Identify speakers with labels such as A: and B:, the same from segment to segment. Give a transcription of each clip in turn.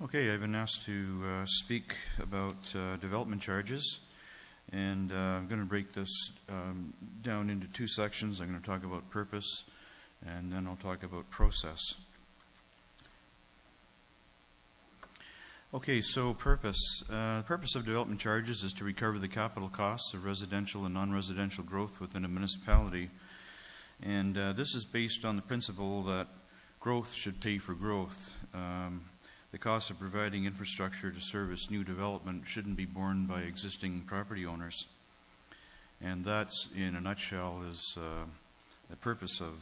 A: Okay, I've been asked to speak about development charges, and I'm going to break this down into two sections. I'm going to talk about purpose, and then I'll talk about process. Okay, so purpose. The purpose of development charges is to recover the capital costs of residential and non-residential growth within a municipality, and this is based on the principle that growth should pay for growth. The cost of providing infrastructure to service new development shouldn't be borne by existing property owners. And that's, in a nutshell, is the purpose of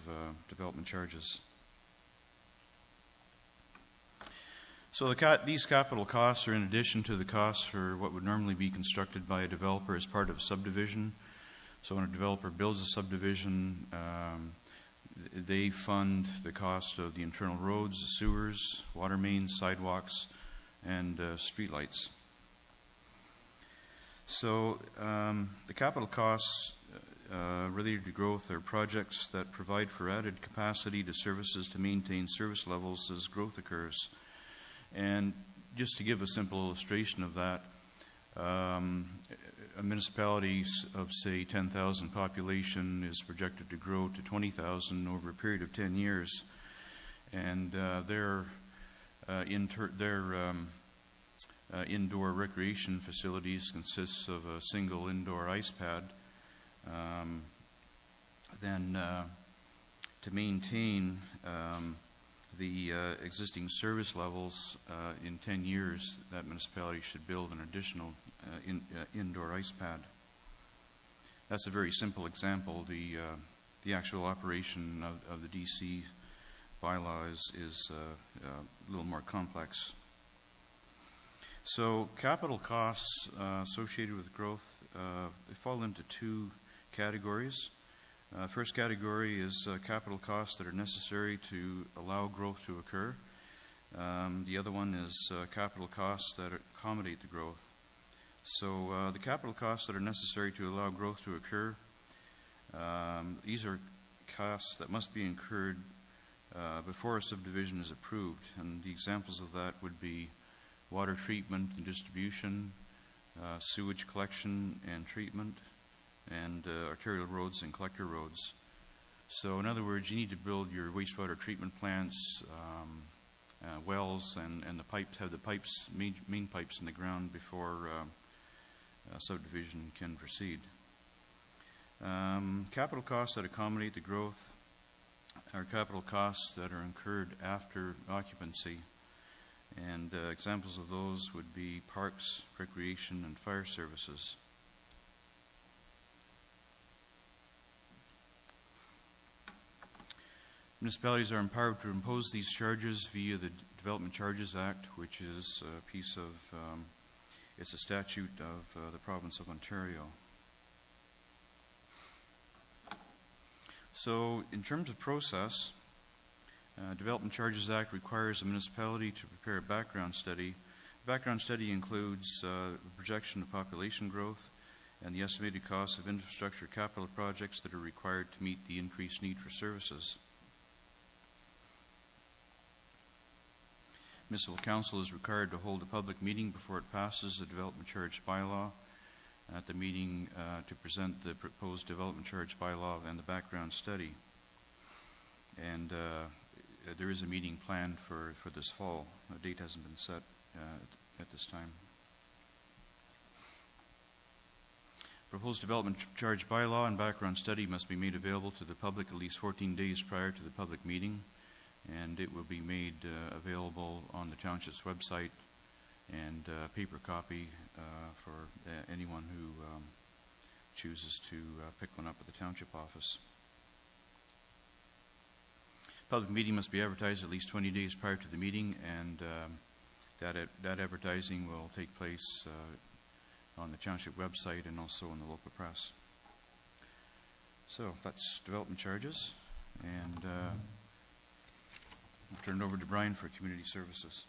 A: development charges. So these capital costs are in addition to the costs for what would normally be constructed by a developer as part of a subdivision. So when a developer builds a subdivision, they fund the cost of the internal roads, the sewers, water mains, sidewalks, and streetlights. So the capital costs related to growth are projects that provide for added capacity to services to maintain service levels as growth occurs. And just to give a simple illustration of that, a municipality of, say, 10,000 population is projected to grow to 20,000 over a period of 10 years. And their indoor recreation facilities consists of a single indoor ice pad. Then to maintain the existing service levels in 10 years, that municipality should build an additional indoor ice pad. That's a very simple example. The actual operation of the DC bylaw is a little more complex. So capital costs associated with growth, they fall into two categories. First category is capital costs that are necessary to allow growth to occur. The other one is capital costs that accommodate the growth. So the capital costs that are necessary to allow growth to occur, these are costs that must be incurred before a subdivision is approved. And the examples of that would be water treatment and distribution, sewage collection and treatment, and arterial roads and collector roads. So in other words, you need to build your wastewater treatment plants, wells, and the pipes, have the pipes, main pipes in the ground before subdivision can proceed. Capital costs that accommodate the growth are capital costs that are incurred after occupancy. And examples of those would be parks, recreation, and fire services. Municipalities are empowered to impose these charges via the Development Charges Act, which is a piece of, it's a statute of the province of Ontario. So in terms of process, Development Charges Act requires a municipality to prepare a background study. The background study includes the projection of population growth and the estimated cost of infrastructure capital projects that are required to meet the increased need for services. Municipal Council is required to hold a public meeting before it passes the development charge bylaw. At the meeting to present the proposed development charge bylaw and the background study. And there is a meeting planned for this fall. A date hasn't been set at this time. Proposed development charge bylaw and background study must be made available to the public at least 14 days prior to the public meeting, and it will be made available on the Township's website and paper copy for anyone who chooses to pick one up at the Township office. Public meeting must be advertised at least 20 days prior to the meeting, and that advertising will take place on the Township website and also in the local press. So that's development charges, and I'll turn it over to Brian for community services.